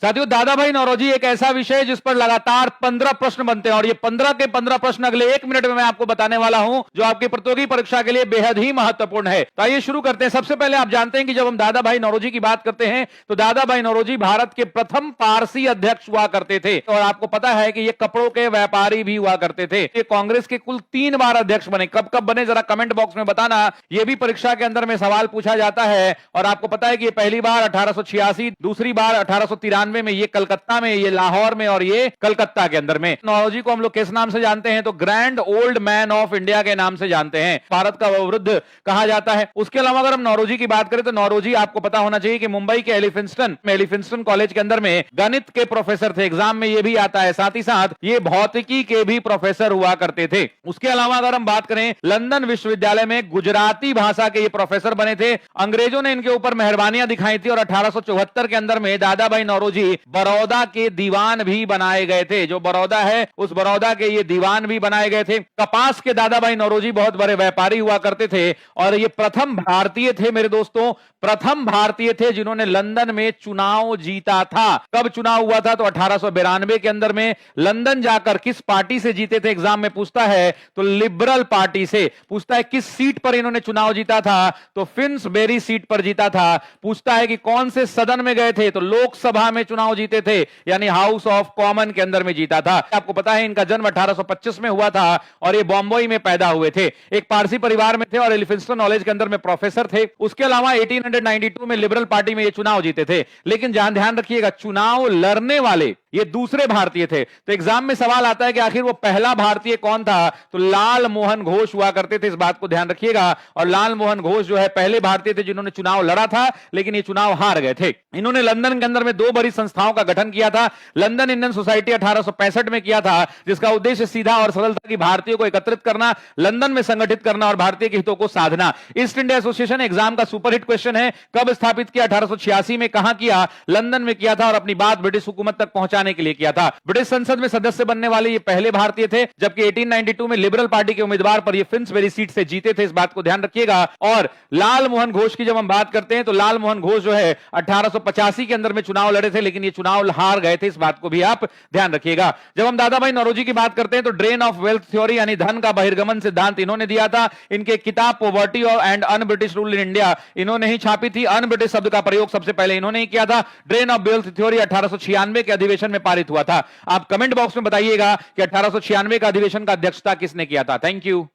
साथियों, दादा भाई नौरोजी एक ऐसा विषय है जिस पर लगातार 15 प्रश्न बनते हैं और ये 15 के 15 प्रश्न अगले 1 मिनट में मैं आपको बताने वाला हूं, जो आपकी प्रतियोगी परीक्षा के लिए बेहद ही महत्वपूर्ण है। तो आइए शुरू करते हैं। सबसे पहले आप जानते हैं कि जब हम दादा भाई नौरोजी की बात करते हैं तो दादा भाई नौरोजी भारत के प्रथम पारसी अध्यक्ष हुआ करते थे और आपको पता है कि ये कपड़ों के व्यापारी भी हुआ करते थे। ये कांग्रेस के कुल 3 बार अध्यक्ष बने। कब कब बने जरा कमेंट बॉक्स में बताना, यह भी परीक्षा के अंदर में सवाल पूछा जाता है। और आपको पता है कि ये पहली बार 1886, दूसरी बार 1893 में, ये कलकत्ता में, ये लाहौर में और ये कलकत्ता के अंदर में। नौरोजी को हम लोग किस नाम से जानते हैं? तो grand old man of India के नाम से जानते हैं। भारत का वयोवृद्ध कहा जाता है। उसके अलावा अगर हम नौरोजी की बात करें तो नौरोजी आपको पता होना चाहिए कि मुंबई के एलिफिंस्टन कॉलेज के अंदर में गणित के प्रोफेसर थे। एग्जाम में ये भी आता है। साथ ही साथ ये भौतिकी के भी प्रोफेसर हुआ करते थे। उसके अलावा अगर हम बात करें, लंदन विश्वविद्यालय में गुजराती भाषा के ये प्रोफेसर बने थे। अंग्रेजों ने इनके ऊपर मेहरबानियां दिखाई थी और 1874 के अंदर में दादा भाई नौरोजी बड़ौदा के दीवान भी बनाए गए थे। जो बड़ौदा है उस बड़ौदा के ये दीवान भी बनाए गए थे। कपास के दादा भाई नौरोजी बहुत बड़े व्यापारी हुआ करते थे और ये प्रथम भारतीय थे मेरे दोस्तों, प्रथम भारतीय थे जिन्होंने लंदन में चुनाव जीता था। कब चुनाव हुआ था? तो 1892 के अंदर में लंदन जाकर किस पार्टी से जीते थे? एग्जाम में पूछता है तो लिबरल पार्टी से। पूछता है किस सीट पर इन्होंने चुनाव जीता था? तो फिन्सबेरी सीट पर जीता था। पूछता है कि कौन से सदन में गए थे? तो लोकसभा में चुनाव जीते थे, यानी हाउस ऑफ कॉमन के अंदर में जीता था। आपको पता है इनका जन्म 1825 में हुआ था और ये बॉम्बे में पैदा हुए थे। एक पारसी परिवार में थे और एलिफिंस्टन कॉलेज के अंदर में प्रोफेसर थे। उसके अलावा 1892 में लिबरल पार्टी में ये चुनाव जीते थे। लेकिन ध्यान रखिएगा, चुनाव लड़ने वाले ये दूसरे भारतीय थे। तो एग्जाम में सवाल आता है कि आखिर वो पहला भारतीय कौन था? तो लाल मोहन घोष हुआ करते थे। इस बात को ध्यान रखिएगा। और लाल मोहन घोष जो है पहले भारतीय थे जिन्होंने चुनाव लड़ा था, लेकिन ये चुनाव हार गए थे। इन्होंने लंदन के अंदर में 2 बड़ी संस्थाओं का गठन किया था। लंदन इंडियन सोसाइटी 1865 में किया था, जिसका उद्देश्य सीधा और सरल था कि भारतीयों को एकत्रित करना, लंदन में संगठित करना और भारतीय के हितों को साधना। ईस्ट इंडिया एसोसिएशन एग्जाम का सुपरहिट क्वेश्चन है। कब स्थापित किया? 1886 में। कहां किया? लंदन में किया था और अपनी बात ब्रिटिश हुकूमत तक पहुंचाने के लिए किया था। ब्रिटिश संसद में सदस्य बनने वाले ये पहले भारतीय थे, जबकि 1892 में लिबरल पार्टी के उम्मीदवार पर ये फिन्सबेरी सीट से जीते थे। इस बात को ध्यान रखिएगा। और लाल मोहन घोष की जब हम बात करते हैं तो लाल मोहन घोष जो है 1885 के अंदर में चुनाव लड़े थे, लेकिन ये चुनाव हार गए थे। इस बात को भी आप ध्यान रखिएगा। जब हम दादा भाई नौरोजी की बात करते हैं तो ड्रेन ऑफ वेल्थ थ्योरी यानी धन का बहिर्गमन सिद्धांत इन्होंने दिया था। इनके किताब poverty and un British rule in India इन्होंने ही छापी थी। अन ब्रिटिश शब्द का प्रयोग सबसे पहले इन्होंने ही किया था। ड्रेन ऑफ वेल्थ थ्योरी 1896 के अधिवेशन में पारित हुआ था। आप कमेंट बॉक्स में बताइएगा कि 1896 का अधिवेशन का अध्यक्षता किसने किया था। Thank you.